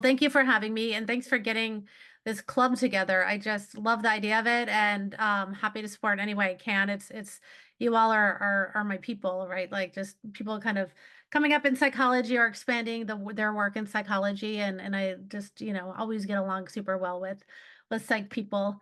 Thank you for having me, and thanks for getting this club together. I just love the idea of it, and happy to support any way I can. It's you all are my people, right? Like just people kind of coming up in psychology or expanding their work in psychology, and I just always get along super well with psych people.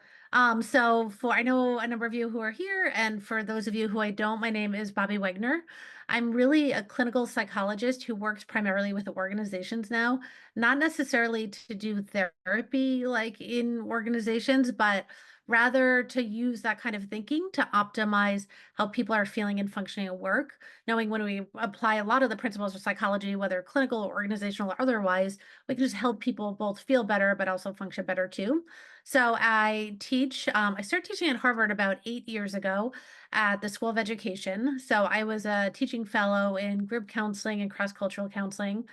So for I know a number of you who are here, and for those of you who I don't, my name is Bobbi Wegner. I'm really a clinical psychologist who works primarily with organizations now, not necessarily to do therapy like in organizations, but rather to use that kind of thinking to optimize how people are feeling and functioning at work. Knowing when we apply a lot of the principles of psychology, whether clinical, organizational, or otherwise, we can just help people both feel better, but also function better too. So I started teaching at Harvard about 8 years ago at the School of Education. So I was a teaching fellow in group counseling and cross-cultural counseling.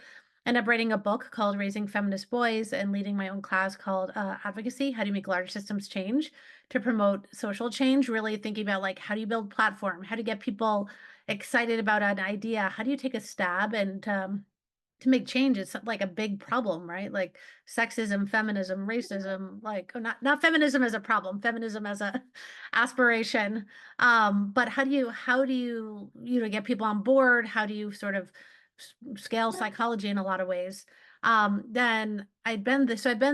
Ended up writing a book called Raising Feminist Boys and leading my own class called Advocacy: How Do You Make Large Systems Change to Promote Social Change? Really thinking about like how do you build platform? How do you get people excited about an idea? How do you take a stab and to make change? It's like a big problem, right? Like sexism, feminism, racism, like not feminism as a problem, feminism as a aspiration. But how do you get people on board? How do you sort of scale psychology in a lot of ways? Then I'd been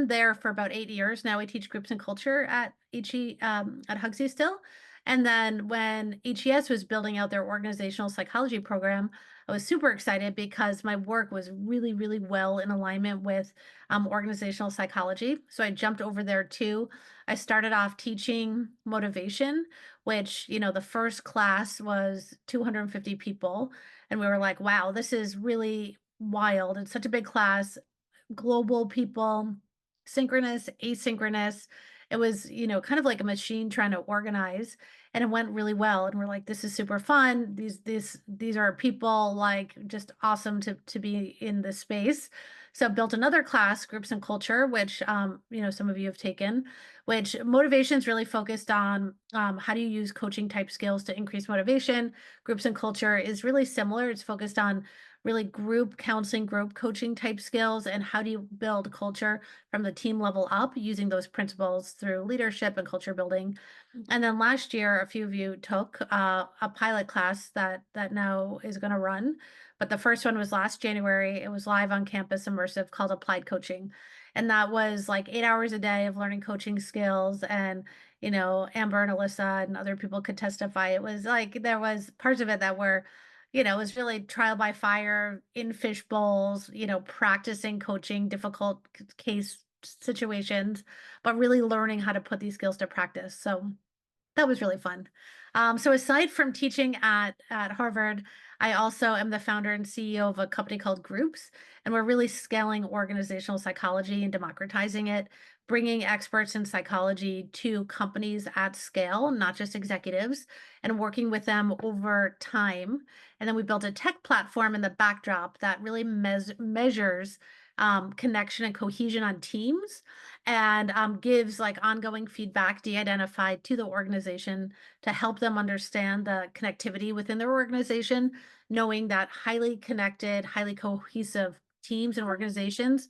there for about 8 years. Now I teach groups and culture at at Hugsy still. And then when HES was building out their organizational psychology program, I was super excited because my work was really, really well in alignment with organizational psychology. So I jumped over there too. I started off teaching motivation, which, the first class was 250 people. And we were like, wow, this is really wild. It's such a big class, global people, synchronous, asynchronous. It was, kind of like a machine trying to organize, and it went really well. And we're like, this is super fun. These are people like just awesome to be in this space. So built another class, Groups and Culture, which some of you have taken, which motivation is really focused on how do you use coaching type skills to increase motivation. Groups and Culture is really similar. It's focused on really group counseling, group coaching type skills, and how do you build culture from the team level up using those principles through leadership and culture building. And then last year, a few of you took a pilot class that now is going to run. But the first one was last January. It was live on campus, immersive, called Applied Coaching. And that was like 8 hours a day of learning coaching skills. And, Amber and Alyssa and other people could testify. It was like there was parts of it that were, it was really trial by fire in fish bowls, practicing coaching difficult case situations, but really learning how to put these skills to practice. So that was really fun. So aside from teaching at Harvard, I also am the founder and CEO of a company called Groops, and we're really scaling organizational psychology and democratizing it, bringing experts in psychology to companies at scale, not just executives, and working with them over time. And then we built a tech platform in the backdrop that really measures connection and cohesion on teams, and gives like ongoing feedback de-identified to the organization to help them understand the connectivity within their organization, knowing that highly connected, highly cohesive teams and organizations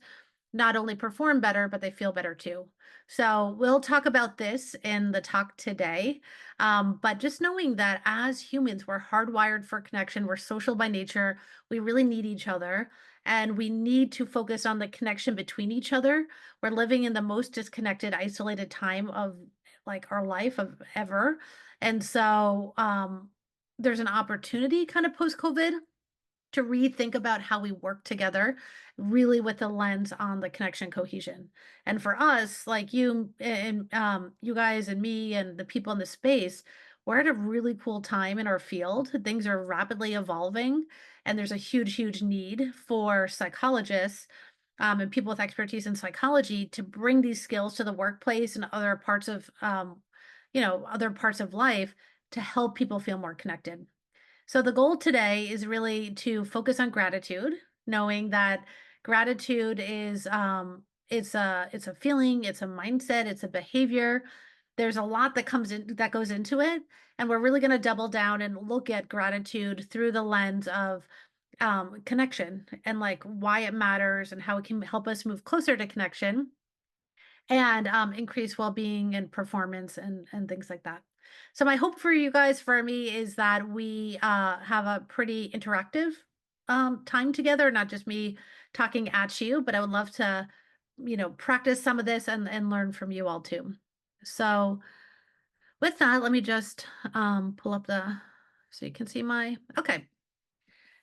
not only perform better, but they feel better too. So we'll talk about this in the talk today. But just knowing that as humans, we're hardwired for connection, we're social by nature, we really need each other, and we need to focus on the connection between each other. We're living in the most disconnected, isolated time of like our life of ever. And so there's an opportunity kind of post-COVID to rethink about how we work together, really with the lens on the connection cohesion. And for us, like you and you guys and me and the people in the space, we're at a really cool time in our field. Things are rapidly evolving, and there's a huge, huge need for psychologists and people with expertise in psychology to bring these skills to the workplace and other parts of other parts of life to help people feel more connected. So the goal today is really to focus on gratitude, knowing that gratitude is it's a feeling, it's a mindset, it's a behavior. There's a lot that goes into it, and we're really going to double down and look at gratitude through the lens of connection and like why it matters and how it can help us move closer to connection and increase well-being and performance and things like that. So my hope for you guys, for me, is that we have a pretty interactive time together, not just me talking at you, but I would love to, practice some of this and learn from you all too. So with that, let me just pull up the so you can see my okay.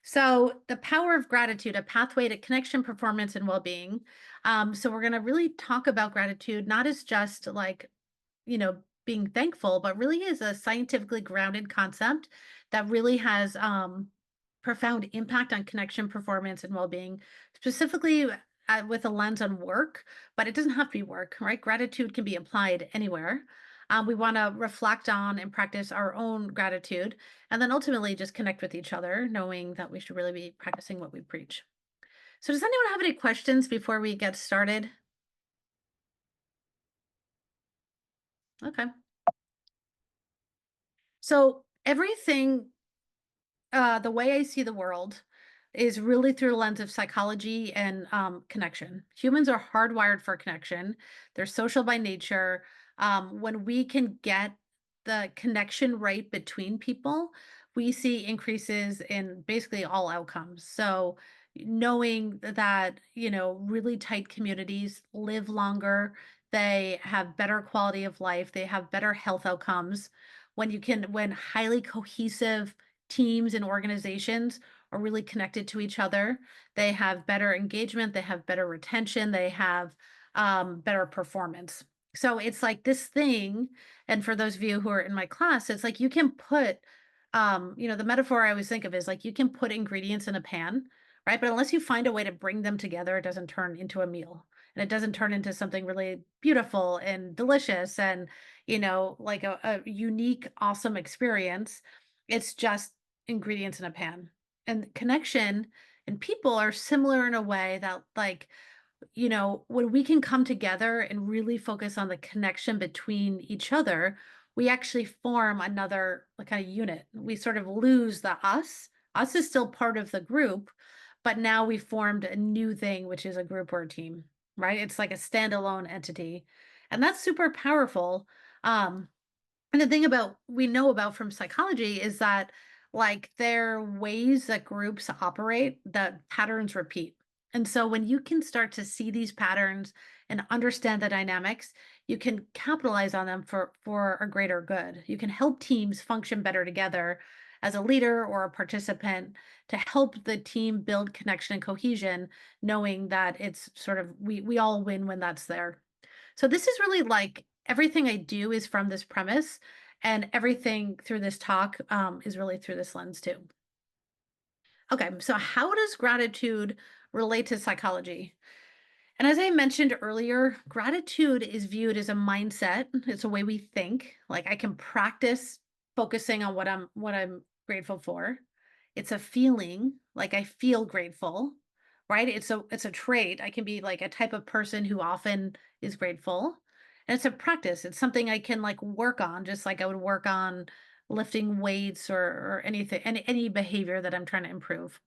So, the power of gratitude, a pathway to connection, performance, and well being. So, we're going to really talk about gratitude, not as just like, being thankful, but really is a scientifically grounded concept that really has profound impact on connection, performance, and well being, specifically with a lens on work, but it doesn't have to be work, right? Gratitude can be applied anywhere. We want to reflect on and practice our own gratitude and then ultimately just connect with each other, knowing that we should really be practicing what we preach. So, does anyone have any questions before we get started? Okay. So, everything, the way I see the world is really through a lens of psychology and connection. Humans are hardwired for connection, they're social by nature. When we can get the connection right between people, we see increases in basically all outcomes. So, knowing that, really tight communities live longer, they have better quality of life, they have better health outcomes. When highly cohesive teams and organizations are really connected to each other. They have better engagement, they have better retention, they have better performance. So it's like this thing, and for those of you who are in my class, it's like you can put, the metaphor I always think of is like you can put ingredients in a pan, right? But unless you find a way to bring them together, it doesn't turn into a meal. And it doesn't turn into something really beautiful and delicious and, like a unique, awesome experience. It's just ingredients in a pan. And connection and people are similar in a way that, like, when we can come together and really focus on the connection between each other, we actually form another like kind of unit. We sort of lose the us. Us is still part of the group, but now we formed a new thing, which is a group or a team, right? It's like a standalone entity. And that's super powerful. Um, and the thing about we know about from psychology is that like there are ways that groups operate that patterns repeat. And so when you can start to see these patterns and understand the dynamics, you can capitalize on them for a greater good. You can help teams function better together as a leader or a participant to help the team build connection and cohesion, knowing that it's sort of we all win when that's there. So this is really like everything I do is from this premise, and everything through this talk is really through this lens too. Okay, so how does gratitude relate to psychology? And as I mentioned earlier, gratitude is viewed as a mindset. It's a way we think. Like I can practice focusing on what I'm grateful for. It's a feeling, like I feel grateful, right? It's a trait. I can be like a type of person who often is grateful. And it's a practice. It's something I can like work on, just like I would work on lifting weights or anything, any behavior that I'm trying to improve.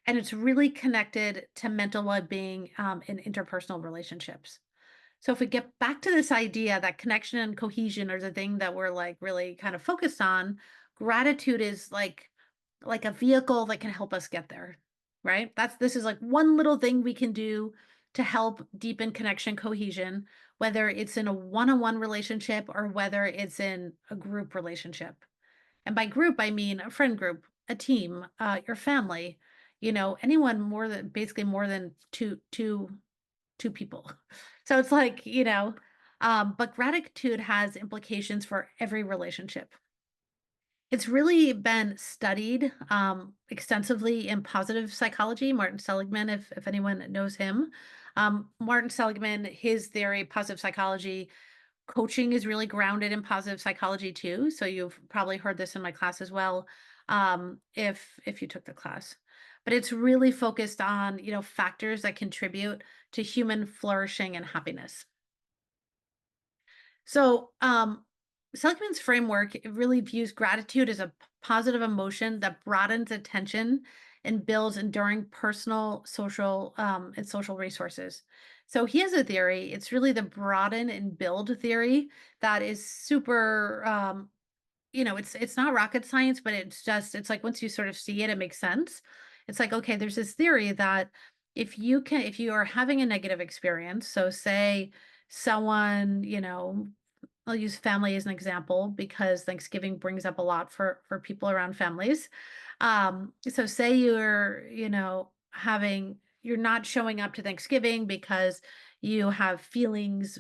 And it's really connected to mental well-being in interpersonal relationships. So if we get back to this idea that connection and cohesion are the thing that we're like really kind of focused on, gratitude is like a vehicle that can help us get there, right? This is like one little thing we can do to help deepen connection cohesion, whether it's in a one-on-one relationship or whether it's in a group relationship. And by group, I mean a friend group, a team, your family, anyone more than two people. So it's like, but gratitude has implications for every relationship. It's really been studied extensively in positive psychology. Martin Seligman, if anyone knows him, Martin Seligman, his theory, positive psychology, coaching is really grounded in positive psychology too. So you've probably heard this in my class as well, if you took the class. But it's really focused on, factors that contribute to human flourishing and happiness. So, Seligman's framework, it really views gratitude as a positive emotion that broadens attention and builds enduring personal, social, and social resources. So he has a theory. It's really the broaden and build theory that is super, it's not rocket science, but it's like once you sort of see it, it makes sense. It's like, okay, there's this theory that if you are having a negative experience, so say someone, I'll use family as an example because Thanksgiving brings up a lot for people around families. So say you're not showing up to Thanksgiving because you have feelings,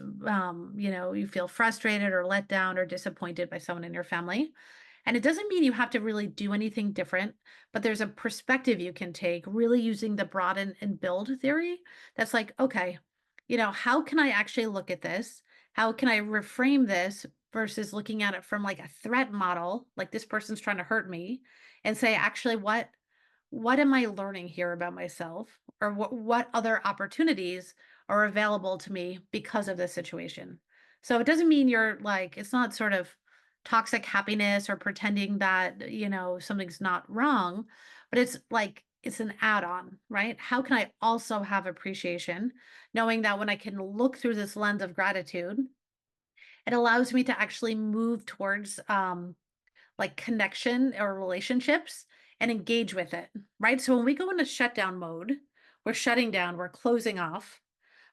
you feel frustrated or let down or disappointed by someone in your family. And it doesn't mean you have to really do anything different, but there's a perspective you can take, really using the broaden and build theory. That's like, okay, how can I actually look at this? How can I reframe this versus looking at it from like a threat model, like this person's trying to hurt me, and say, actually, what am I learning here about myself? Or what other opportunities are available to me because of this situation? So it doesn't mean you're like, it's not sort of toxic happiness or pretending that, something's not wrong, but it's like, it's an add on, right? How can I also have appreciation, knowing that when I can look through this lens of gratitude, it allows me to actually move towards like connection or relationships and engage with it, right? So when we go into shutdown mode, we're shutting down, we're closing off,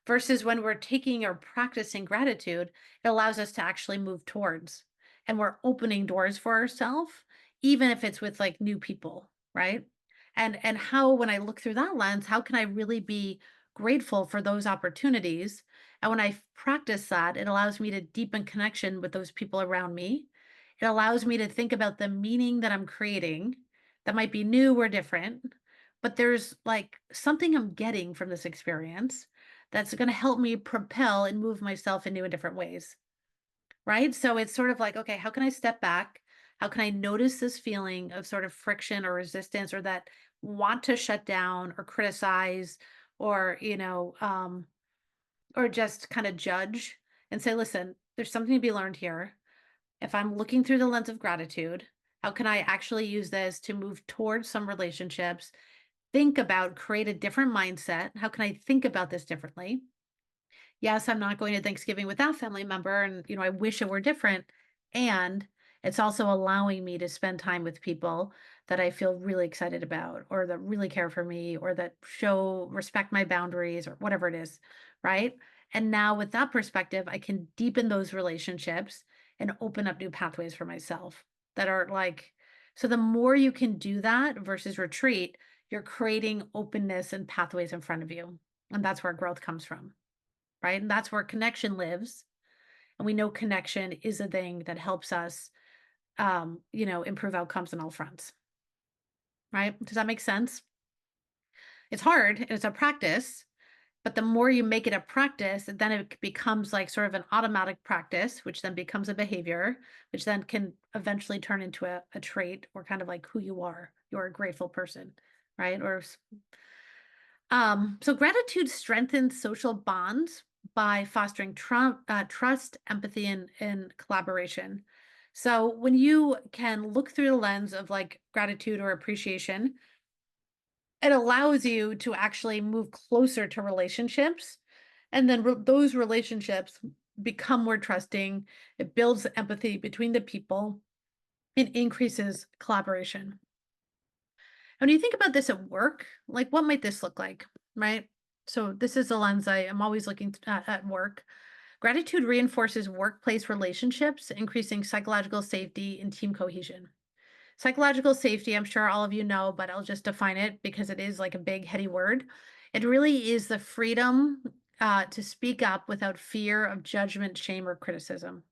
versus when we're taking or practicing gratitude, it allows us to actually move towards and we're opening doors for ourselves, even if it's with like new people, right? And how when I look through that lens, how can I really be grateful for those opportunities? And when I practice that, it allows me to deepen connection with those people around me. It allows me to think about the meaning that I'm creating that might be new or different, but there's like something I'm getting from this experience that's going to help me propel and move myself in new and different ways. Right. So it's sort of like, okay, how can I step back? How can I notice this feeling of sort of friction or resistance or that want to shut down or criticize or, or just kind of judge and say, listen, there's something to be learned here. If I'm looking through the lens of gratitude, how can I actually use this to move towards some relationships? Think about, create a different mindset. How can I think about this differently? Yes, I'm not going to Thanksgiving with that family member, and I wish it were different. And it's also allowing me to spend time with people that I feel really excited about, or that really care for me, or that show respect my boundaries, or whatever it is, right? And now with that perspective, I can deepen those relationships and open up new pathways for myself that are like, so the more you can do that versus retreat, you're creating openness and pathways in front of you. And that's where growth comes from, right? And that's where connection lives. And we know connection is a thing that helps us, improve outcomes on all fronts, right? Does that make sense? It's hard and it's a practice, but the more you make it a practice, then it becomes like sort of an automatic practice, which then becomes a behavior, which then can eventually turn into a trait or kind of like who you are. You're a grateful person, right? So gratitude strengthens social bonds by fostering trust, empathy, and collaboration. So when you can look through the lens of like gratitude or appreciation, it allows you to actually move closer to relationships. And then those relationships become more trusting. It builds empathy between the people. It increases collaboration. When you think about this at work, like what might this look like, right? So this is the lens I am always looking at work. Gratitude reinforces workplace relationships, increasing psychological safety and team cohesion. Psychological safety, I'm sure all of you know, but I'll just define it because it is like a big, heady word. It really is the freedom to speak up without fear of judgment, shame, or criticism.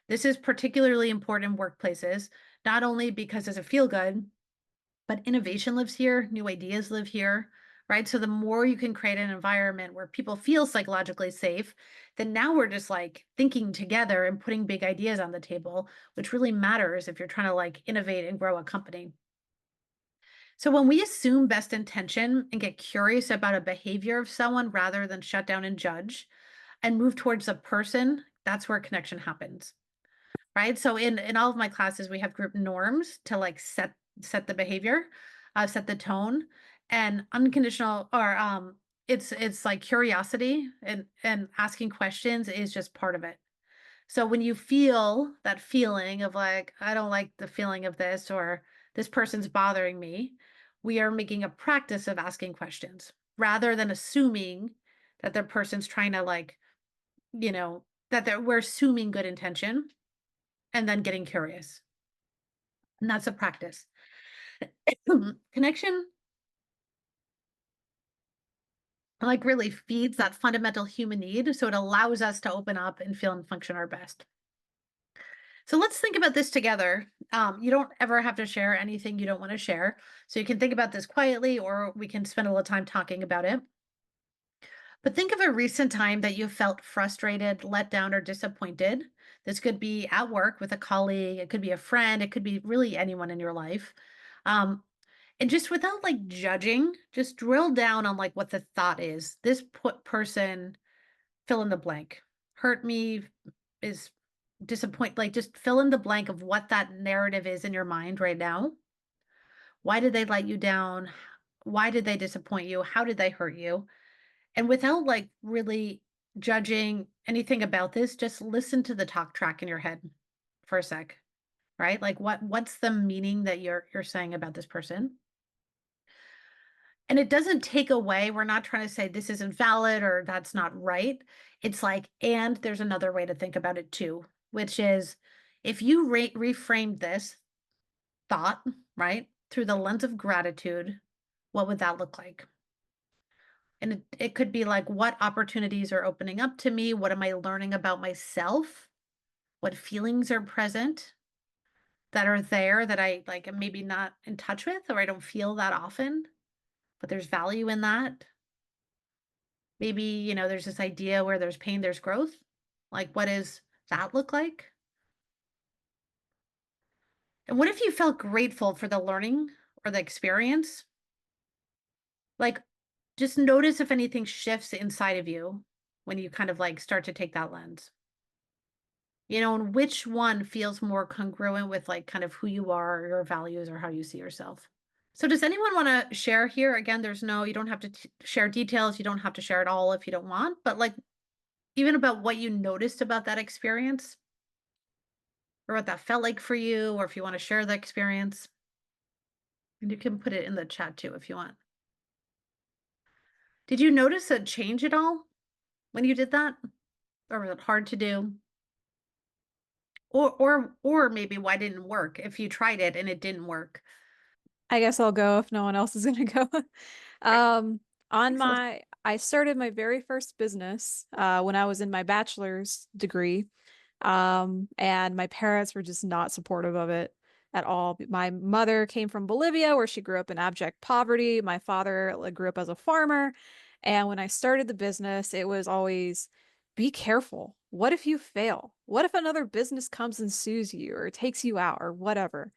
This is particularly important in workplaces, not only because does it feel good, but innovation lives here, new ideas live here, right? So the more you can create an environment where people feel psychologically safe, then now we're just like thinking together and putting big ideas on the table, which really matters if you're trying to like innovate and grow a company. So when we assume best intention and get curious about a behavior of someone rather than shut down and judge and move towards a person, that's where connection happens. Right? So in all of my classes, we have group norms to like set the behavior. set the tone, and unconditional or it's like curiosity and asking questions is just part of it. So when you feel that feeling of like, I don't like the feeling of this, or this person's bothering me, we are making a practice of asking questions rather than assuming that the person's trying to like, that we're assuming good intention and then getting curious. And that's a practice. Connection like really feeds that fundamental human need. So it allows us to open up and feel and function our best. So let's think about this together. You don't ever have to share anything you don't want to share. So you can think about this quietly, or we can spend a little time talking about it. But think of a recent time that you felt frustrated, let down, or disappointed. This could be at work with a colleague, it could be a friend, it could be really anyone in your life. Um, and just without like judging, just drill down on like what the thought is. This person, fill in the blank, hurt me, is disappoint, like just fill in the blank of what that narrative is in your mind right now. Why did they let you down? Why did they disappoint you? How did they hurt you? And without like really judging anything about this, just listen to the talk track in your head for a sec, right? Like what's the meaning that you're saying about this person? And it doesn't take away, we're not trying to say this isn't valid or that's not right. It's like, and there's another way to think about it too, which is if you reframe this thought, right, through the lens of gratitude, what would that look like? And it could be like, what opportunities are opening up to me? What am I learning about myself? What feelings are present that are there that I like am maybe not in touch with or I don't feel that often, but there's value in that. Maybe, there's this idea where there's pain, there's growth. Like, what does that look like? And what if you felt grateful for the learning or the experience? Like, just notice if anything shifts inside of you when you kind of like start to take that lens. And which one feels more congruent with like kind of who you are, your values, or how you see yourself. So, does anyone want to share here? Again, you don't have to share details. You don't have to share it all if you don't want, but like even about what you noticed about that experience or what that felt like for you, or if you want to share the experience. And you can put it in the chat too if you want. Did you notice a change at all when you did that? Or was it hard to do? Or maybe why didn't it work if you tried it and it didn't work? I guess I'll go if no one else is gonna go. Right. Um, Excellent. I started my very first business when I was in my bachelor's degree. And my parents were just not supportive of it at all. My mother came from Bolivia, where she grew up in abject poverty. My father like, grew up as a farmer. And when I started the business, it was always be careful. What if you fail? What if another business comes and sues you or takes you out or whatever?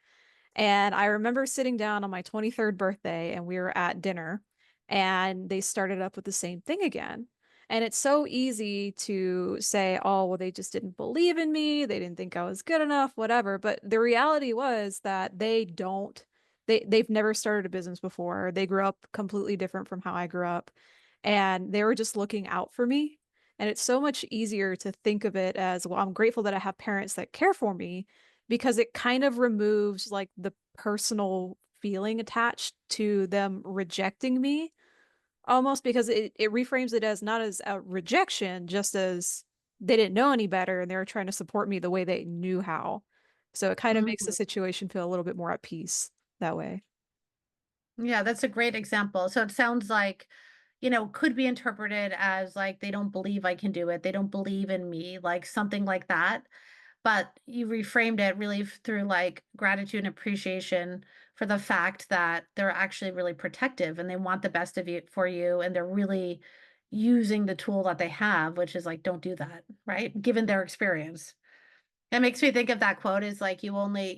And I remember sitting down on my 23rd birthday and we were at dinner and they started up with the same thing again. And it's so easy to say, oh, well, they just didn't believe in me. They didn't think I was good enough, whatever. But the reality was that they've never started a business before. They grew up completely different from how I grew up. And they were just looking out for me. And it's so much easier to think of it as, well, I'm grateful that I have parents that care for me because it kind of removes like the personal feeling attached to them rejecting me almost because it reframes it as not as a rejection, just as they didn't know any better and they were trying to support me the way they knew how. So it kind of makes the Mhm. situation feel a little bit more at peace that way. Yeah, that's a great example. So it sounds like, could be interpreted as like they don't believe I can do it. They don't believe in me, like something like that. But you reframed it really through like gratitude and appreciation for the fact that they're actually really protective and they want the best of you for you. And they're really using the tool that they have, which is like, don't do that, right? Given their experience. That makes me think of that quote is like you only,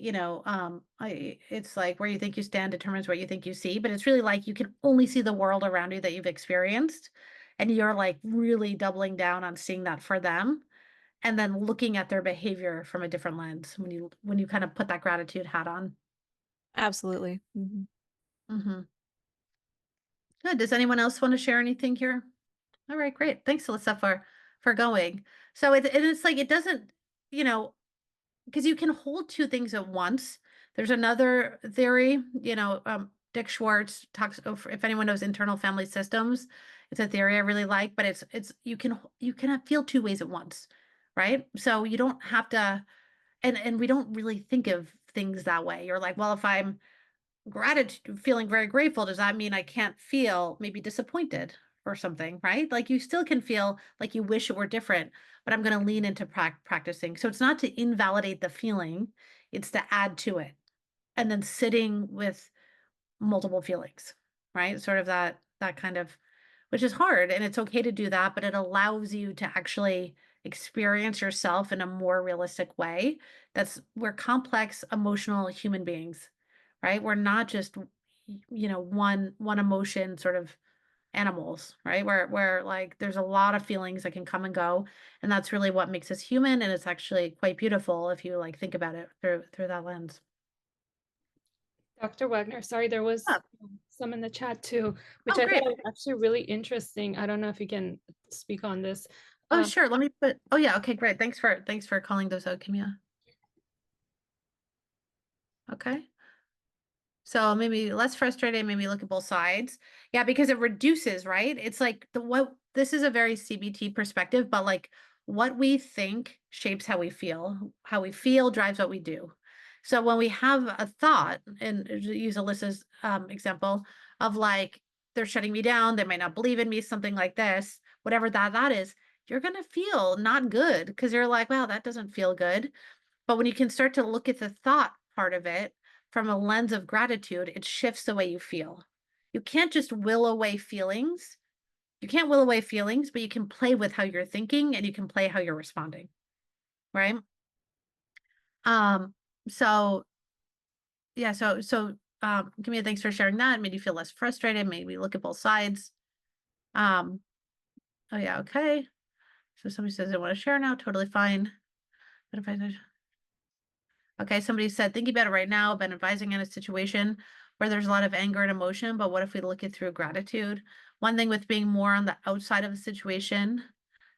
it's like where you think you stand determines what you think you see, but it's really like you can only see the world around you that you've experienced. And you're like really doubling down on seeing that for them and then looking at their behavior from a different lens when you kind of put that gratitude hat on. Absolutely. Hmm. Good. Does anyone else want to share anything here? All right, great. Thanks, Alyssa, for going. So and it's like it doesn't, you know, because you can hold two things at once. There's another theory, Dick Schwartz talks. If anyone knows internal family systems, it's a theory I really like. But it's you can feel two ways at once, right? So you don't have to, and we don't really think of things that way. You're like, well, if I'm gratitude, feeling very grateful, does that mean I can't feel maybe disappointed or something, right? Like you still can feel like you wish it were different, but I'm going to lean into practicing. So it's not to invalidate the feeling, it's to add to it. And then sitting with multiple feelings, right? Sort of that kind of, which is hard, and it's okay to do that, but it allows you to actually experience yourself in a more realistic way. We're complex emotional human beings, right? We're not just one emotion sort of animals, right? Where like there's a lot of feelings that can come and go, and that's really what makes us human, and it's actually quite beautiful if you like think about it through that lens. Dr. Wegner, sorry, there was Oh, some in the chat too, which oh I thought great. was actually really interesting. I don't know if you can speak on this. Oh, Um, sure. Let me put, oh yeah, okay, great. Thanks for calling those out, Kimia. Okay. So maybe less frustrated, maybe look at both sides. Yeah, because it reduces, right? It's like what this is a very CBT perspective, but like what we think shapes how we feel. How we feel drives what we do. So when we have a thought, and use Alyssa's example of like they're shutting me down, they might not believe in me, something like this, whatever that is, you're gonna feel not good because you're like, wow, that doesn't feel good. But when you can start to look at the thought part of it from a lens of gratitude, it shifts the way you feel. You can't just will away feelings. You can't will away feelings, but you can play with how you're thinking and you can play how you're responding, right? Um, so yeah, give me a thanks for sharing that. It made you feel less frustrated, made me look at both sides. Um, oh yeah, okay. So somebody says they want to share now, totally fine. But if I Okay, somebody said, thinking about it right now, I've been advising in a situation where there's a lot of anger and emotion, but what if we look it through gratitude? One thing with being more on the outside of the situation,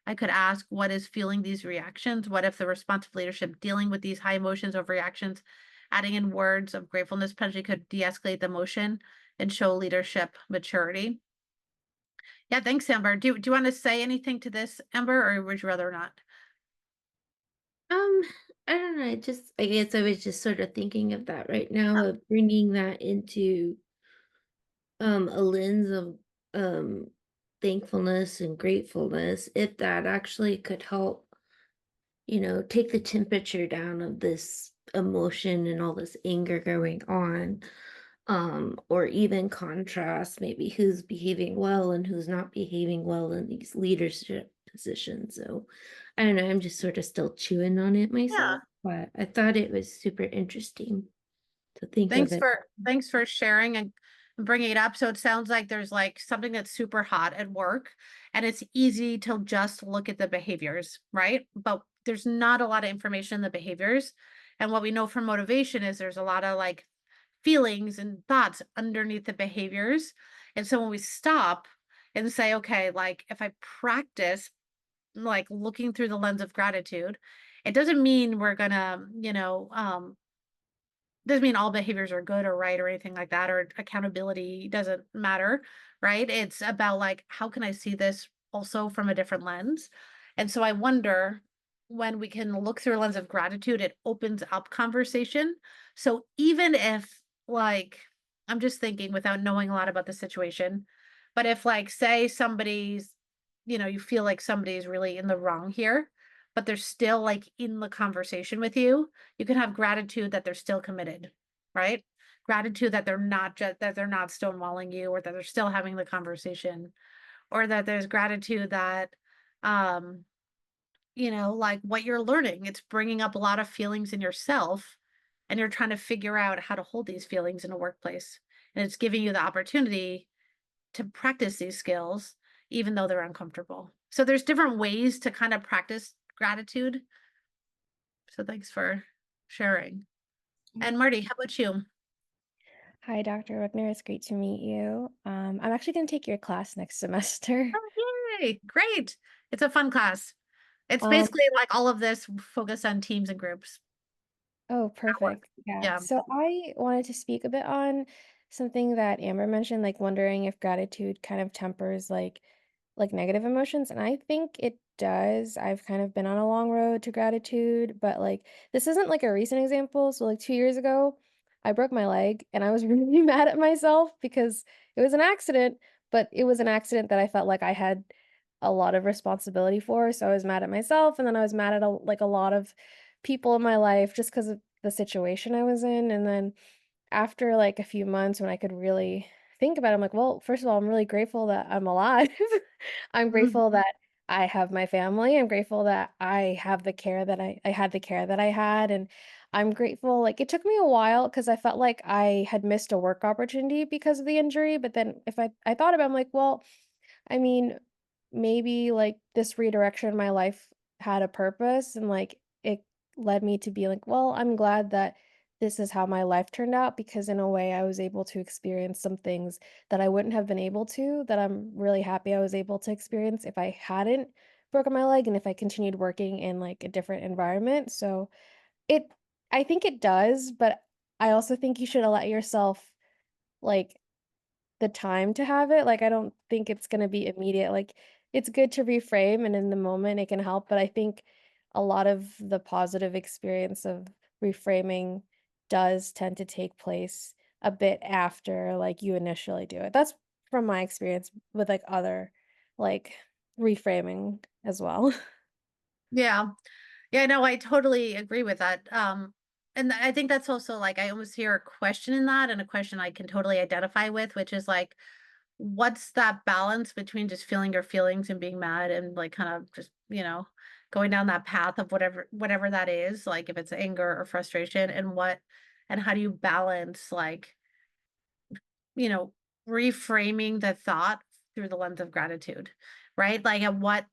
I could ask, what is fueling these reactions? What if the responsive leadership dealing with these high emotions of reactions, adding in words of gratefulness potentially could de-escalate the emotion and show leadership maturity? Yeah, thanks, Amber. Do you want to say anything to this, Amber, or would you rather not? Um, I don't know. I guess I was just sort of thinking of that right now, of bringing that into a lens of um thankfulness and gratefulness, if that actually could help, take the temperature down of this emotion and all this anger going on. Or even contrast maybe who's behaving well and who's not behaving well in these leadership positions. So I don't know, I'm just sort of still chewing on it Yeah. myself, but I thought it was super interesting to think of it. Thanks for sharing and bringing it up. So it sounds like there's like something that's super hot at work and it's easy to just look at the behaviors, right? But there's not a lot of information in the behaviors. And what we know from motivation is there's a lot of like feelings and thoughts underneath the behaviors. And so when we stop and say, okay, like if I practice like looking through the lens of gratitude, it doesn't mean we're gonna, doesn't mean all behaviors are good or right or anything like that, or accountability doesn't matter, right? It's about like, how can I see this also from a different lens? And so I wonder when we can look through a lens of gratitude, it opens up conversation. So even if like, I'm just thinking without knowing a lot about the situation, but if like, say somebody's, you feel like somebody's really in the wrong here, but they're still like in the conversation with you can have gratitude that they're still committed, right? Gratitude that they're not stonewalling you or that they're still having the conversation or that there's gratitude that um like what you're learning, it's bringing up a lot of feelings in yourself and you're trying to figure out how to hold these feelings in a workplace. And it's giving you the opportunity to practice these skills even though they're uncomfortable. So there's different ways to kind of practice gratitude. So thanks for sharing. And Marty, how about you? Hi, Dr. Wegner. It's great to meet you. I'm actually going to take your class next semester. Oh, yay. Great. It's a fun class. It's Um, basically like all of this focused on teams and groups. oh, At work. perfect. Yeah. Yeah. So I wanted to speak a bit on something that Amber mentioned, like wondering if gratitude kind of tempers like negative emotions. And I think it does. I've kind of been on a long road to gratitude, but like this isn't like a recent example. So like 2 years ago, I broke my leg and I was really mad at myself because it was an accident, but it was an accident that I felt like I had a lot of responsibility for. So I was mad at myself, and then I was mad at a lot of people in my life just because of the situation I was in. And then after like a few months when I could really think about it, I'm like, well, first of all, I'm really grateful that I'm alive. I'm Mhm. grateful that I have my family. I'm grateful that I have the care that I had the care that I had. And I'm grateful, like it took me a while because I felt like I had missed a work opportunity because of the injury. But then if I thought about it, I'm like, well, I mean, maybe like this redirection in my life had a purpose, and like it led me to be like, well, I'm glad that this is how my life turned out because in a way I was able to experience some things that I wouldn't have been able to, that I'm really happy I was able to experience if I hadn't broken my leg and if I continued working in like a different environment. So it I think it does, but I also think you should allow yourself like the time to have it. Like, I don't think it's gonna be immediate. Like, it's good to reframe, and in the moment it can help, but I think a lot of the positive experience of reframing does tend to take place a bit after, like, you initially do it. That's from my experience with, like, other, like, reframing as well. Yeah. Yeah, no, I totally agree with that. And I think that's also like I almost hear a question in that and a question I can totally identify with, which is like, what's that balance between just feeling your feelings and being mad and like kind of just, going down that path of whatever that is, like if it's anger or frustration and how do you balance like, you know, reframing the thought through the lens of gratitude, right? Like at what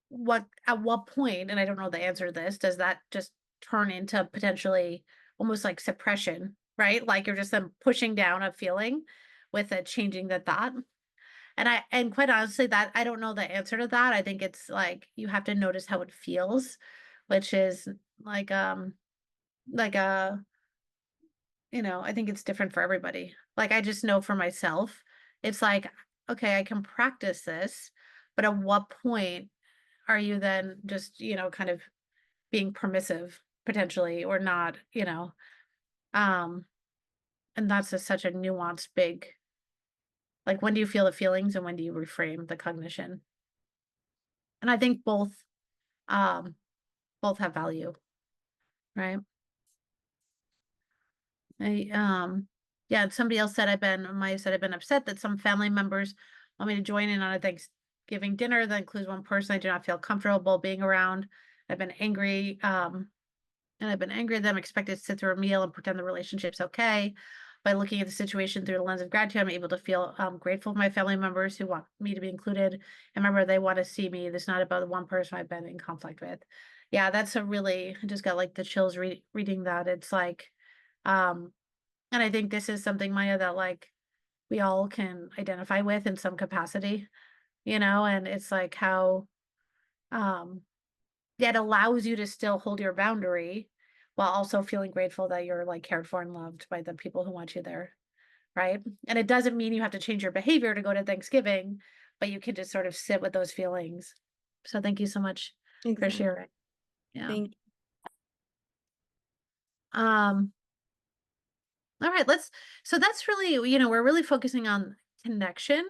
point, and I don't know the answer to this, does that just turn into potentially almost like suppression, right? Like you're just then pushing down a feeling with it changing the thought. And quite honestly, that I don't know the answer to that. I think it's like you have to notice how it feels, which is like like a I think it's different for everybody. Like I just know for myself, it's like, okay, I can practice this, but at what point are you then just, kind of being permissive potentially or not, um, and that's just such a nuanced big like when do you feel the feelings and when do you reframe the cognition? And I think um both have value, right? I yeah, somebody else said I've been upset that some family members want me to join in on a Thanksgiving dinner that includes one person I do not feel comfortable being around. I've been angry, and I've been angry at them, expected to sit through a meal and pretend the relationship's okay. By looking at the situation through the lens of gratitude, I'm able to feel grateful for my family members who want me to be included. And remember, they want to see me. This is not about the one person I've been in conflict with. Yeah, that's a really, I just got like the chills reading that. It's like, um, and I think this is something, Maya, that like we all can identify with in some capacity, and it's like how, um, that allows you to still hold your boundary while also feeling grateful that you're like cared for and loved by the people who want you there, right? And it doesn't mean you have to change your behavior to go to Thanksgiving, but you can just sort of sit with those feelings. So thank you so much for Exactly. sharing. Yeah. Thank Um, all right, so that's really, we're really focusing on connection.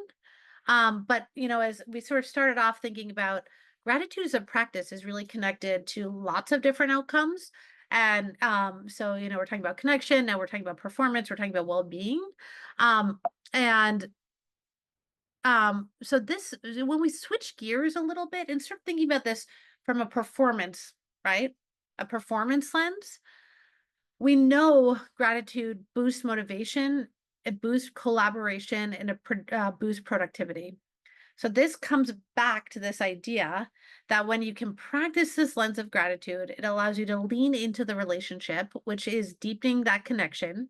But as we sort of started off thinking about gratitude as a practice is really connected to lots of different outcomes. And so, we're talking about connection, now we're talking about performance, we're talking about well-being. Um, and so this when we switch gears a little bit and start thinking about this from a performance, right? A performance lens, we know gratitude boosts motivation, it boosts collaboration, and it boosts productivity. So this comes back to this idea that when you can practice this lens of gratitude, it allows you to lean into the relationship, which is deepening that connection,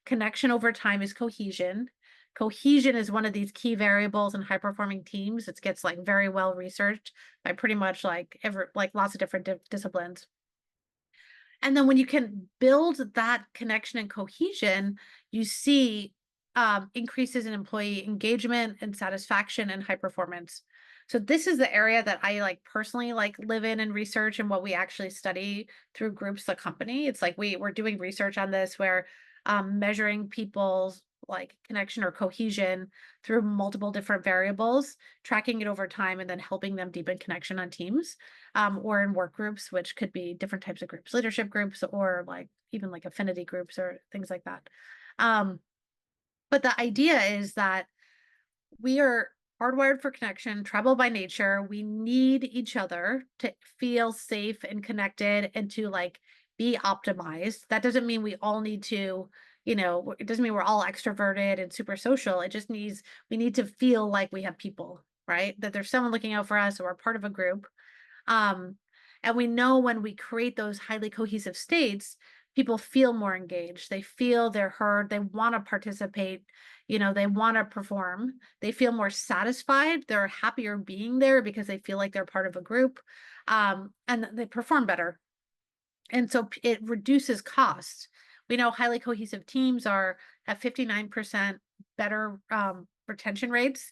Connection over time is cohesion. Cohesion is one of these key variables in high performing teams. It gets like very well researched by pretty much like lots of different disciplines. And then when you can build that connection and cohesion, you see increases in employee engagement and satisfaction and high performance. So this is the area that I like personally like live in and research, and what we actually study through Groops, the company. It's like we're doing research on this where measuring people's like connection or cohesion through multiple different variables, tracking it over time, and then helping them deepen connection on teams or in work groups, which could be different types of groups, leadership groups, or like even like affinity groups or things like that. But the idea is that we are hardwired for connection, tribal by nature. We need each other to feel safe and connected and to like be optimized. That doesn't mean we all need to, it doesn't mean we're all extroverted and super social. It just means we need to feel like we have people, right? That there's someone looking out for us, or we're part of a group. And we know when we create those highly cohesive states, people feel more engaged. They feel they're heard. They want to participate. They want to perform. They feel more satisfied. They're happier being there because they feel like they're part of a group, and they perform better. And so it reduces costs. We know highly cohesive teams have 59% better retention rates,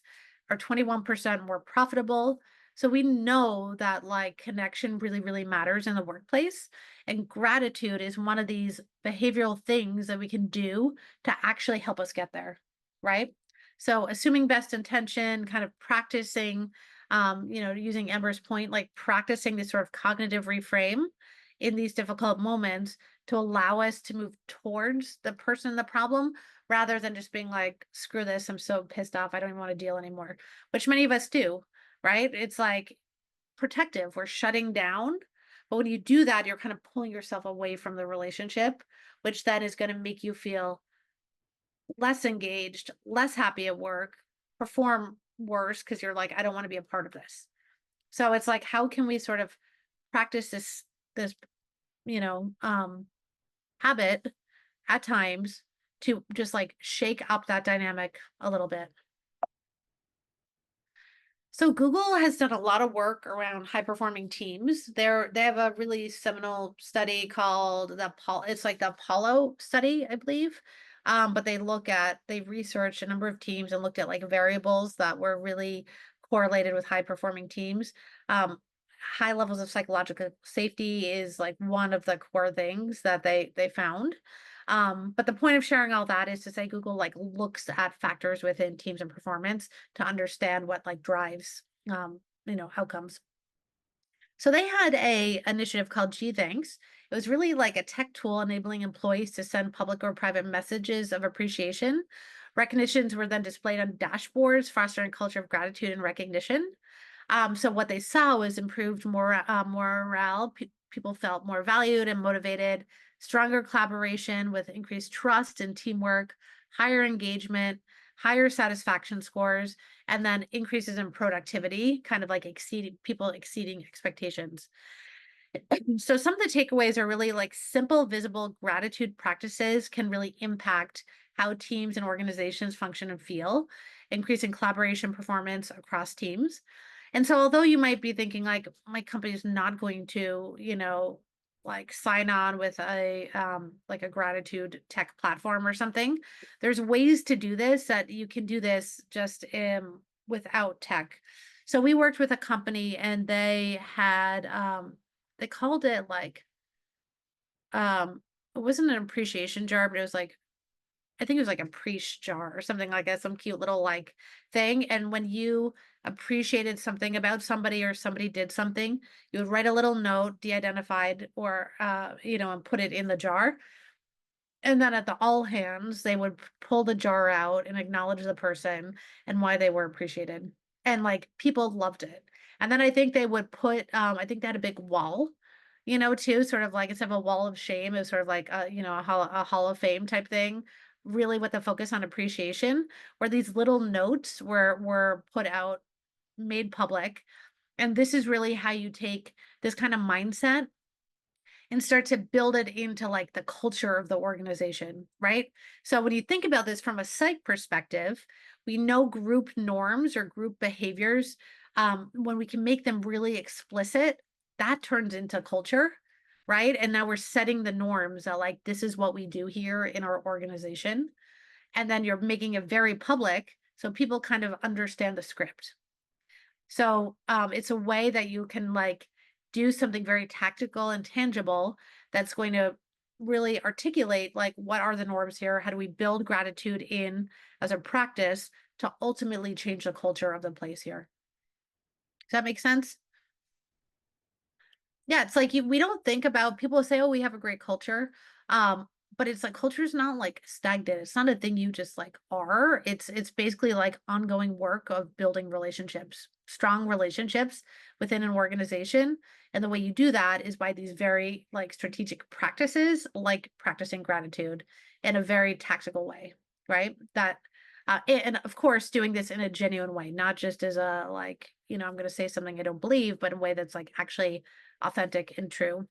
are 21% more profitable. So we know that like connection really, really matters in the workplace. And gratitude is one of these behavioral things that we can do to actually help us get there, right? So assuming best intention, kind of practicing, using Ember's point, like practicing this sort of cognitive reframe in these difficult moments to allow us to move towards the person in the problem, rather than just being like, screw this, I'm so pissed off, I don't even want to deal anymore, which many of us do, right? It's like protective, we're shutting down. But when you do that, you're kind of pulling yourself away from the relationship, which then is going to make you feel less engaged, less happy at work, perform worse because you're like, I don't want to be a part of this. So it's like, how can we sort of practice this habit at times to just like shake up that dynamic a little bit. So Google has done a lot of work around high performing teams. They have a really seminal study called the Apollo study, I believe. But they researched a number of teams and looked at like variables that were really correlated with high performing teams. High levels of psychological safety is like one of the core things that they found. But the point of sharing all that is to say Google like looks at factors within teams and performance to understand what like drives outcomes. So they had a initiative called G Thanks. It was really like a tech tool enabling employees to send public or private messages of appreciation. Recognitions were then displayed on dashboards, fostering a culture of gratitude and recognition. So what they saw was improved morale. People felt more valued and motivated, stronger collaboration with increased trust and teamwork, higher engagement, higher satisfaction scores, and then increases in productivity, kind of like exceeding expectations. So some of the takeaways are really like simple, visible gratitude practices can really impact how teams and organizations function and feel, increasing collaboration performance across teams. And so although you might be thinking like, my company is not going to, like sign on with a gratitude tech platform or something, there's ways to do this that you can do this just without tech. So we worked with a company and they had, they called it like, it wasn't an appreciation jar, but it was like, I think it was like a preach jar or something like that, some cute little like thing. And when you appreciated something about somebody or somebody did something, you would write a little note, de-identified, or and put it in the jar. And then at the all hands, they would pull the jar out and acknowledge the person and why they were appreciated. And like people loved it. And then I think they would put, I think they had a big wall, too, sort of like instead of a wall of shame, it was sort of like a hall of fame type thing, really with a focus on appreciation, where these little notes were put out, made public. And this is really how you take this kind of mindset and start to build it into like the culture of the organization, right? So when you think about this from a psych perspective, we know group norms or group behaviors, when we can make them really explicit, that turns into culture, right? And now we're setting the norms that like, this is what we do here in our organization. And then you're making it very public so people kind of understand the script. So it's a way that you can like do something very tactical and tangible that's going to really articulate like what are the norms here? How do we build gratitude in as a practice to ultimately change the culture of the place here? Does that make sense? Yeah, it's like we don't think about, people say, oh, we have a great culture. But it's like culture is not like stagnant. It's not a thing you just like are. It's basically like ongoing work of building relationships, strong relationships within an organization. And the way you do that is by these very like strategic practices, like practicing gratitude in a very tactical way, right? That and of course doing this in a genuine way, not just as a like, I'm going to say something I don't believe, but in a way that's like actually authentic and true.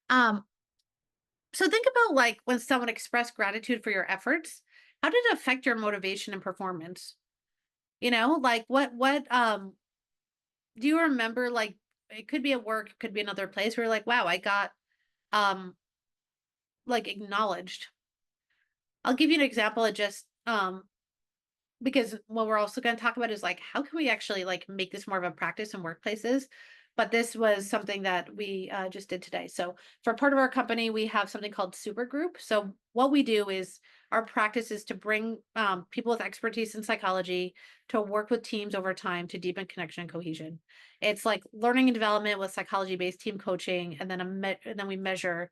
Um, so think about like when someone expressed gratitude for your efforts, how did it affect your motivation and performance? Like what do you remember, like it could be at work, it could be another place where you're like, wow, I got um like acknowledged. I'll give you an example of just because what we're also going to talk about is like how can we actually like make this more of a practice in workplaces, but this was something that we just did today. So for part of our company we have something called super group. So what we do is our practice is to bring people with expertise in psychology to work with teams over time to deepen connection and cohesion. It's like learning and development with psychology based team coaching, and then and then we measure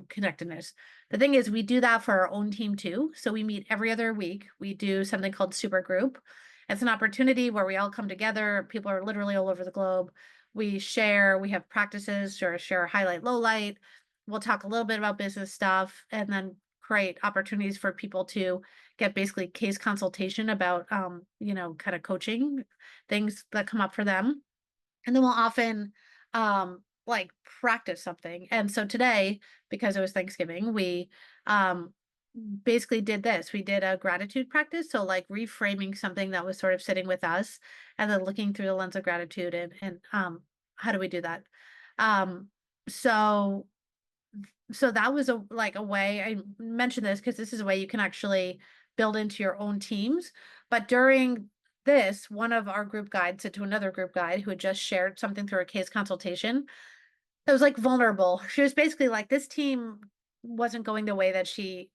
connectedness. The thing is, we do that for our own team too. So we meet every other week. We do something called super group. It's an opportunity where we all come together. People are literally all over the globe. We share, we have practices or share highlight, low light. We'll talk a little bit about business stuff and then create opportunities for people to get basically case consultation about, kind of coaching things that come up for them. And then we'll often like practice something. And so today, because it was Thanksgiving, we basically did this. We did a gratitude practice. So like reframing something that was sort of sitting with us and then looking through the lens of gratitude and how do we do that? Um so so that was a way. I mentioned this because this is a way you can actually build into your own teams. But during this, one of our group guides said to another group guide who had just shared something through a case consultation, it was like vulnerable. She was basically like, this team wasn't going the way that she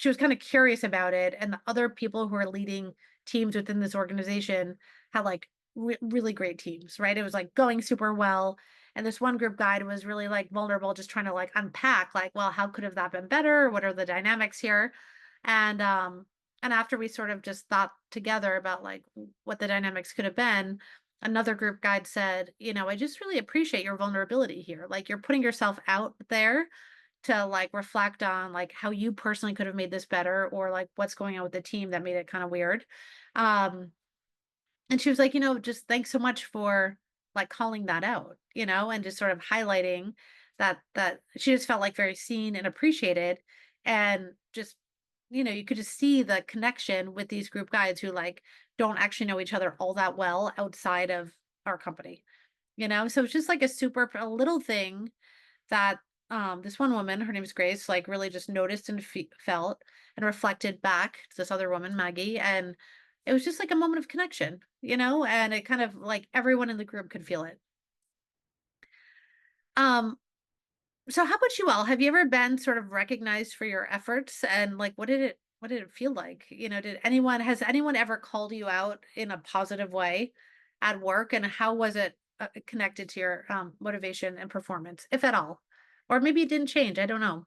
was kind of curious about it. And the other people who are leading teams within this organization had like really great teams, right? It was like going super well. And this one group guide was really like vulnerable, just trying to like unpack, like, well, how could have that been better? What are the dynamics here? And after we sort of just thought together about like what the dynamics could have been, another group guide said, I just really appreciate your vulnerability here. Like you're putting yourself out there to like reflect on like how you personally could have made this better or like what's going on with the team that made it kind of weird. Um, and she was like, just thanks so much for like calling that out, and just sort of highlighting that she just felt like very seen and appreciated. And just, you could just see the connection with these group guides who like don't actually know each other all that well outside of our company, so it's just like a little thing that this one woman, her name is Grace, like really just noticed and felt and reflected back to this other woman, Maggie. And it was just like a moment of connection, and it kind of like everyone in the group could feel it. Um, so how about you all? Have you ever been sort of recognized for your efforts, and like what did it feel like? Has anyone ever called you out in a positive way at work, and how was it connected to your motivation and performance, if at all? Or maybe it didn't change. I don't know.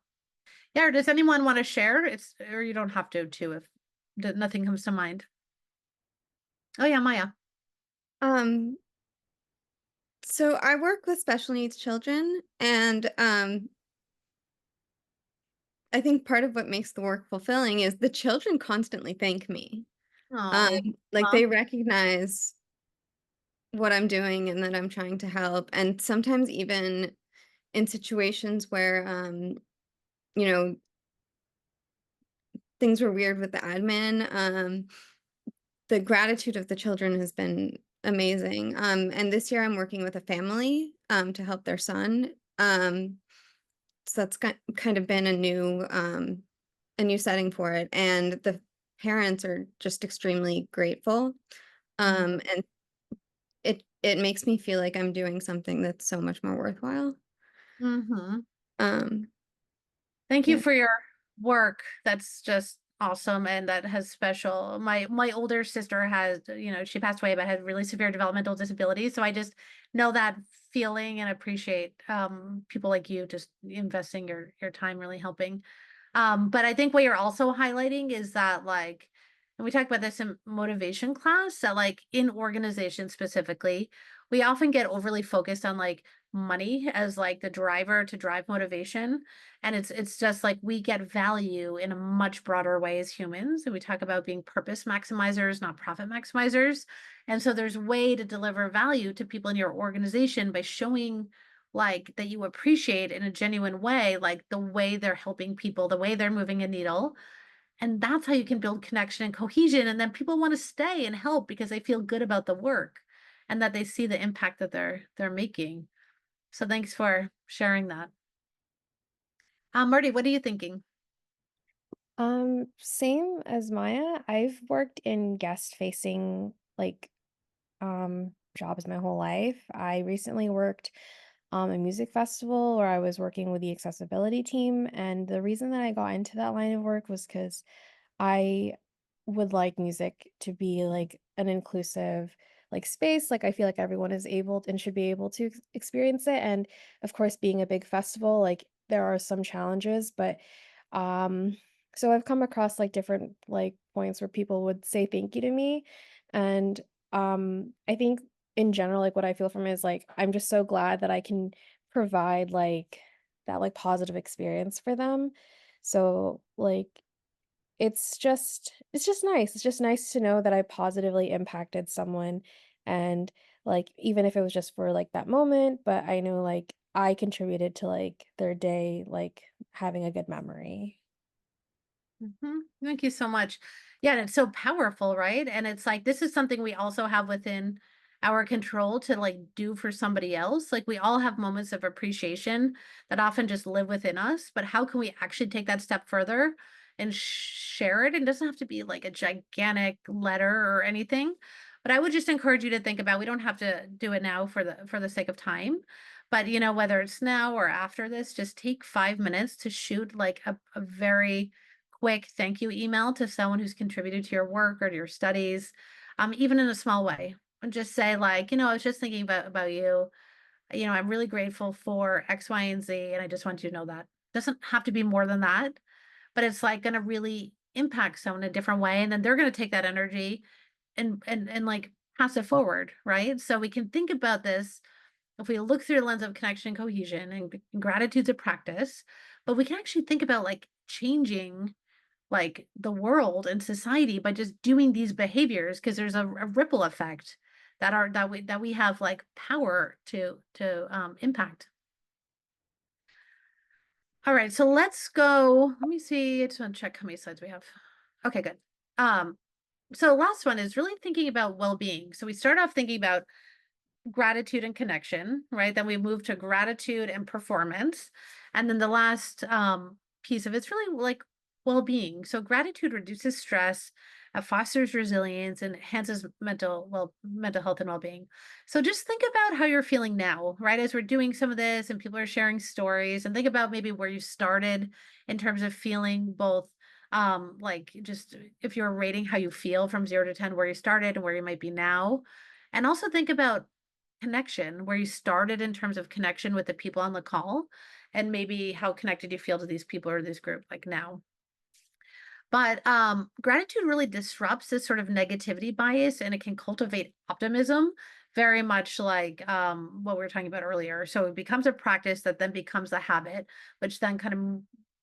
Yeah, or does anyone want to share? Or you don't have to too if nothing comes to mind. Oh yeah, Maya. Um, so I work with special needs children, and I think part of what makes the work fulfilling is the children constantly thank me. Oh, Like they recognize what I'm doing and that I'm trying to help, and sometimes even in situations where, you know, things were weird with the admin, the gratitude of the children has been amazing. And this year I'm working with a family, to help their son. So that's kind of been a new setting for it. And the parents are just extremely grateful. And it makes me feel like I'm doing something that's so much more worthwhile. Mm-hmm. Um, Thank you yeah. for your work. That's just awesome, and that has special. My older sister has, she passed away, but had really severe developmental disabilities. So I just know that feeling and appreciate people like you just investing your time, really helping. But I think what you're also highlighting is that, like, and we talked about this in motivation class, that like in organizations specifically, we often get overly focused on like money as like the driver to drive motivation. And it's just like we get value in a much broader way as humans. And we talk about being purpose maximizers, not profit maximizers. And so there's a way to deliver value to people in your organization by showing like that you appreciate in a genuine way, like the way they're helping people, the way they're moving a needle. And that's how you can build connection and cohesion. And then people want to stay and help because they feel good about the work and that they see the impact that they're making. So thanks for sharing that. Marty, what are you thinking? Same as Maya. I've worked in guest facing jobs my whole life. I recently worked a music festival where I was working with the accessibility team, and the reason that I got into that line of work was because I would like music to be like an inclusive space. Like I feel like everyone is able and should be able to experience it. And of course, being a big festival, like there are some challenges, but um so I've come across like different points where people would say thank you to me. And I think in general, like what I feel from it is like I'm just so glad that I can provide that positive experience for them. So it's just nice. It's just nice to know that I positively impacted someone, and even if it was just for that moment, but I know I contributed to their day having a good memory. Thank you so much. Yeah, and it's so powerful, right? And it's like this is something we also have within our control to like do for somebody else. Like we all have moments of appreciation that often just live within us, but how can we actually take that step further and share it? It doesn't have to be like a gigantic letter or anything. But I would just encourage you to think about, we don't have to do it now for the sake of time. But whether it's now or after this, just take 5 minutes to shoot like a very quick thank you email to someone who's contributed to your work or to your studies, even in a small way. And just say like, I was just thinking about you. I'm really grateful for X, Y, and Z, and I just want you to know that. Doesn't have to be more than that, but it's like going to really impact someone in a different way, and then they're going to take that energy and like pass it forward, right? So we can think about this if we look through the lens of connection and cohesion, and gratitude's a practice, but we can actually think about like changing like the world and society by just doing these behaviors, because there's a ripple effect that we have like power to impact. All right, so let's go. Let me see. I just want to check how many slides we have. Okay, good. So last one is really thinking about well-being. So we start off thinking about gratitude and connection, right? Then we move to gratitude and performance. And then the last piece of it's really like well-being. So gratitude reduces stress, fosters resilience, and enhances mental health and well-being. So just think about how you're feeling now, right? As we're doing some of this and people are sharing stories, and think about maybe where you started in terms of feeling both like just if you're rating how you feel from 0 to 10, where you started and where you might be now. And also think about connection, where you started in terms of connection with the people on the call, and maybe how connected you feel to these people or this group like now. But gratitude really disrupts this sort of negativity bias, and it can cultivate optimism, very much like what we were talking about earlier. So it becomes a practice that then becomes a habit, which then kind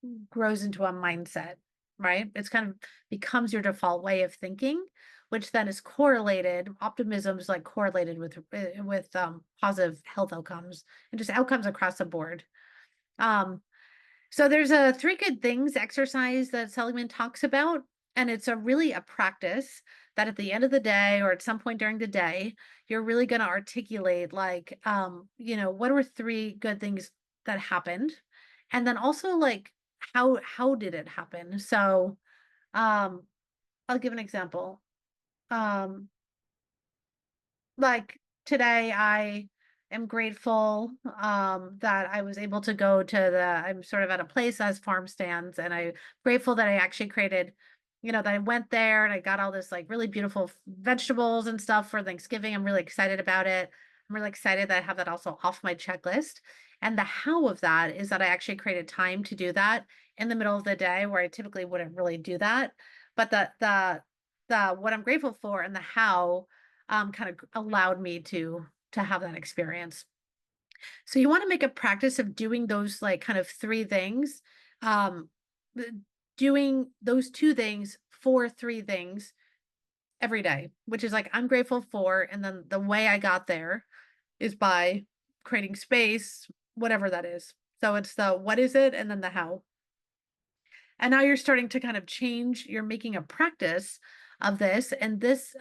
of grows into a mindset, right? It's kind of becomes your default way of thinking, which then is correlated. Optimism is like correlated with positive health outcomes and just outcomes across the board. So there's a 3 good things exercise that Seligman talks about, and it's a practice that at the end of the day or at some point during the day, you're really going to articulate like, what were 3 good things that happened, and then also like how did it happen? So, um, I'll give an example. Um, like today I am grateful that I was able to go to I'm sort of at a place that has farm stands, and I'm grateful that I actually created, that I went there and I got all this like really beautiful vegetables and stuff for Thanksgiving. I'm really excited about it. I'm really excited that I have that also off my checklist. And the how of that is that I actually created time to do that in the middle of the day where I typically wouldn't really do that. But the what I'm grateful for and the how kind of allowed me to have that experience. So you want to make a practice of doing those like kind of 3 things, um, doing those 2 things for 3 things every day, which is like I'm grateful for, and then the way I got there is by creating space, whatever that is. So it's the what is it, and then the how. And now you're starting to kind of change, you're making a practice of this. And this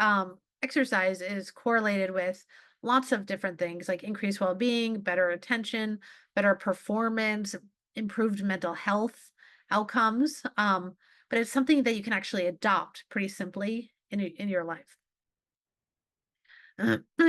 exercise is correlated with lots of different things like increased well-being, better attention, better performance, improved mental health outcomes. But it's something that you can actually adopt pretty simply in your life.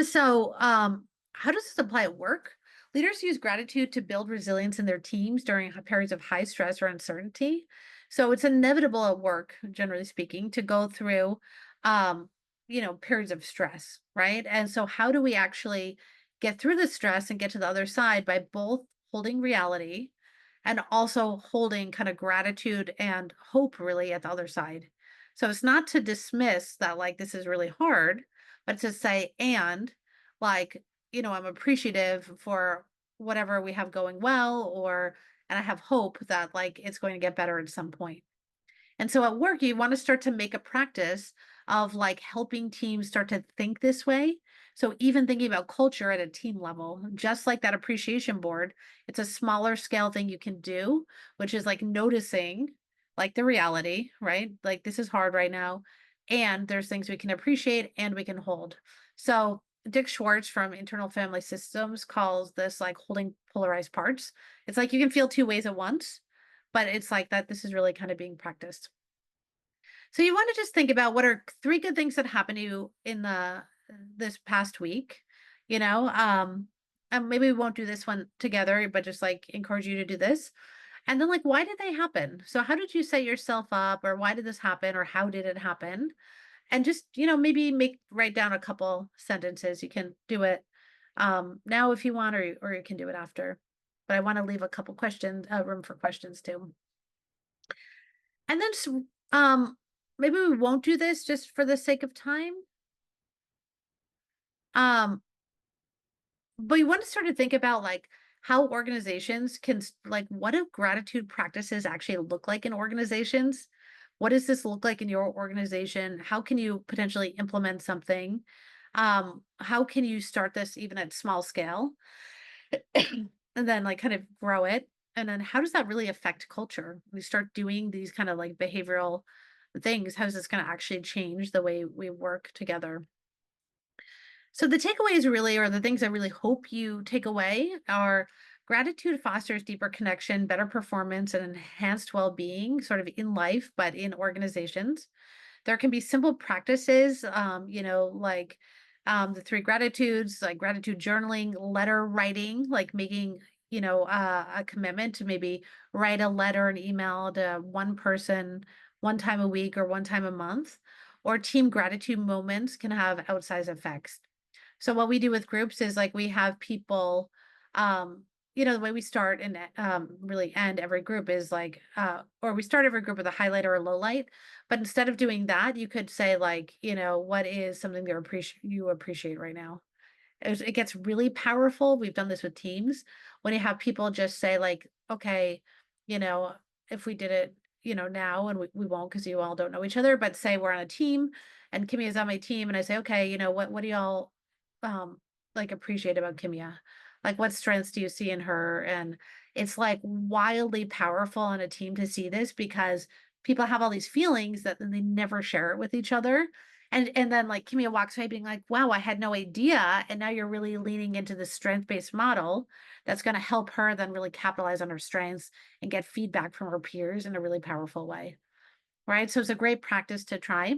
So, how does this apply at work? Leaders use gratitude to build resilience in their teams during periods of high stress or uncertainty. So it's inevitable at work, generally speaking, to go through, periods of stress, right? And so, how do we actually get through the stress and get to the other side by both holding reality and also holding kind of gratitude and hope really at the other side? So it's not to dismiss that like this is really hard, but to say, and like, I'm appreciative for whatever we have going well, and I have hope that like it's going to get better at some point. And so at work, you want to start to make a practice of like helping teams start to think this way. So even thinking about culture at a team level, just like that appreciation board, it's a smaller scale thing you can do, which is like noticing like the reality, right? Like this is hard right now. And there's things we can appreciate and we can hold. So Dick Schwartz from Internal Family Systems calls this like holding polarized parts. It's like you can feel 2 ways at once, but it's like that this is really kind of being practiced. So you want to just think about what are 3 good things that happened to you in this past week, you know? And maybe we won't do this one together, but just like encourage you to do this. And then like why did they happen? So how did you set yourself up, or why did this happen, or how did it happen? And just, maybe write down a couple sentences. You can do it now if you want, or you can do it after. But I want to leave a couple questions, room for questions too. And then maybe we won't do this just for the sake of time. But you want to start to think about like how organizations can like what do gratitude practices actually look like in organizations? What does this look like in your organization? How can you potentially implement something? How can you start this even at small scale? And then like kind of grow it. And then how does that really affect culture? We start doing these kind of like behavioral things. How is this going to actually change the way we work together? So the takeaways really, or the things I really hope you take away, are gratitude fosters deeper connection, better performance, and enhanced well-being sort of in life, but in organizations. There can be simple practices, like the 3 gratitudes, like gratitude journaling, letter writing, like making, a commitment to maybe write a letter, an email to one person 1 time a week or 1 time a month, or team gratitude moments can have outsized effects. So what we do with groups is like we have people, the way we start and really end every group is like, or we start every group with a highlight or a low light. But instead of doing that, you could say like, what is something you appreciate right now? It gets really powerful. We've done this with teams when you have people just say like, okay, you know, if we did it, now, and we won't because you all don't know each other, but say we're on a team and Kimia is on my team, and I say, okay, you know, what do y'all like appreciate about Kimia? Like, what strengths do you see in her? And it's like wildly powerful on a team to see this, because people have all these feelings that then they never share it with each other. And then like Kimia walks away being like, wow, I had no idea. And now you're really leaning into the strength-based model that's going to help her then really capitalize on her strengths and get feedback from her peers in a really powerful way. Right. So it's a great practice to try.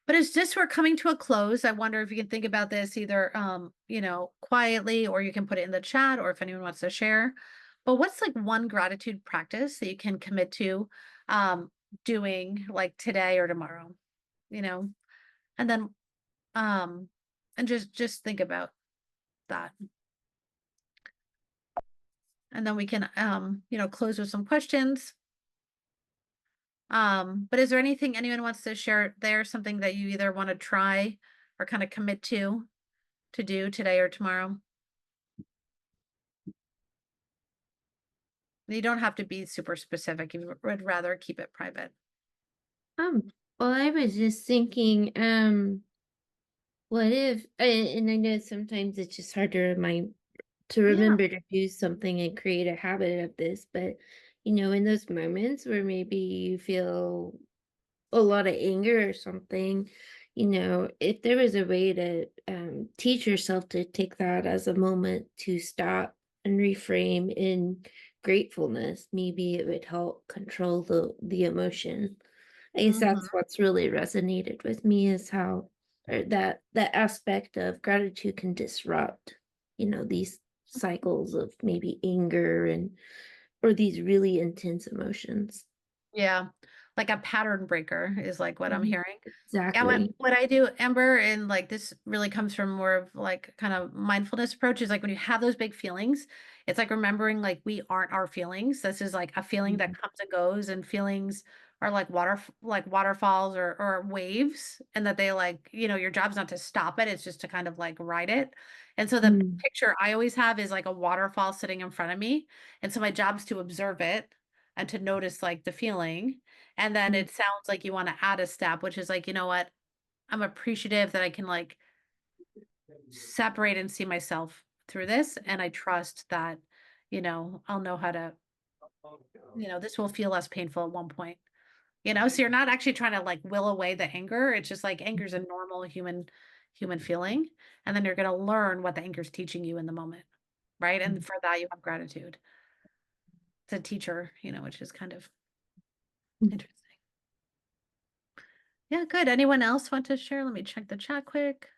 But as this we're coming to a close, I wonder if you can think about this either, you know, quietly, or you can put it in the chat, or if anyone wants to share. But what's like one gratitude practice that you can commit to doing like today or tomorrow, you know, and then and just think about that. And then we can you know, close with some questions. But is there anything anyone wants to share there, something that you either want to try or kind of commit to do today or tomorrow? You don't have to be super specific. You would rather keep it private. Well, I was just thinking, what if, and I know sometimes it's just hard to remember to do something and create a habit of this, but you know, in those moments where maybe you feel a lot of anger or something, you know, if there was a way to teach yourself to take that as a moment to stop and reframe in gratefulness, maybe it would help control the emotion. I guess Mhm. that's what's really resonated with me, is how, or that aspect of gratitude can disrupt, you know, these cycles of maybe anger and or these really intense emotions. Yeah. Like a pattern breaker is like what I'm Mhm. hearing. Yeah, Exactly. what I do, Amber, and like this really comes from more of like kind of mindfulness approach, is like when you have those big feelings, it's like remembering like we aren't our feelings. This is like a feeling that Mhm. comes and goes, and feelings are like waterfalls or waves, and that they like, you know, your job's not to stop it, it's just to kind of like ride it. And so the Mm. picture I always have is like a waterfall sitting in front of me. And so my job's to observe it and to notice like the feeling. And then Mm. it sounds like you want to add a step, which is like, you know what? I'm appreciative that I can like separate and see myself through this. And I trust that, you know, I'll know how to, you know, this will feel less painful at one point, you know? So you're not actually trying to like will away the anger. It's just like anger is a normal human feeling. And then you're going to learn what the anger is teaching you in the moment. Right. And for that, you have gratitude. It's a teacher, you know, which is kind of Mm. interesting. Yeah, good. Anyone else want to share? Let me check the chat quick.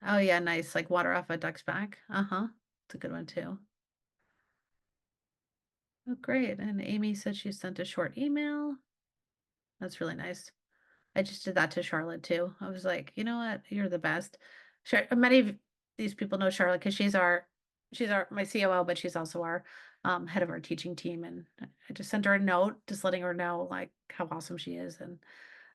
Oh yeah, nice. Like water off a duck's back. Uh-huh. It's a good one too. Oh, great. And Amy said she sent a short email. That's really nice. I just did that to Charlotte too. I was like, you know what? You're the best. Many of these people know Charlotte because she's my COO, but she's also our head of our teaching team. And I just sent her a note, just letting her know like how awesome she is.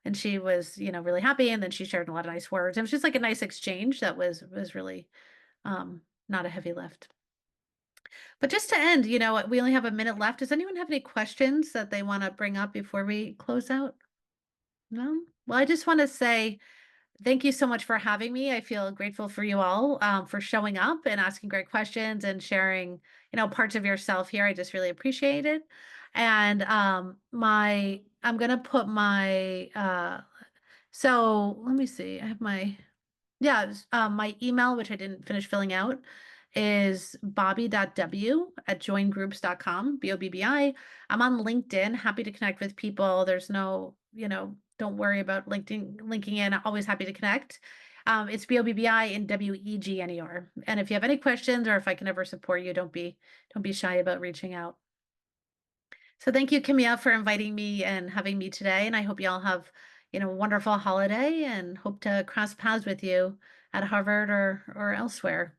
And she was, you know, really happy. And then she shared a lot of nice words. It was just like a nice exchange that was really not a heavy lift. But just to end, you know, we only have a minute left. Does anyone have any questions that they want to bring up before we close out? No? Well, I just want to say thank you so much for having me. I feel grateful for you all for showing up and asking great questions and sharing, you know, parts of yourself here. I just really appreciate it. And I'm gonna put my so let me see. I have my my email, which I didn't finish filling out, is bobby.w@joingroups.com, Bobbi. I'm on LinkedIn, happy to connect with people. There's no, you know, don't worry about linking in. I'm always happy to connect. It's Bobbi and Wegner. And if you have any questions or if I can ever support you, don't be shy about reaching out. So thank you, Camille, for inviting me and having me today. And I hope you all have, you know, a wonderful holiday and hope to cross paths with you at Harvard or elsewhere.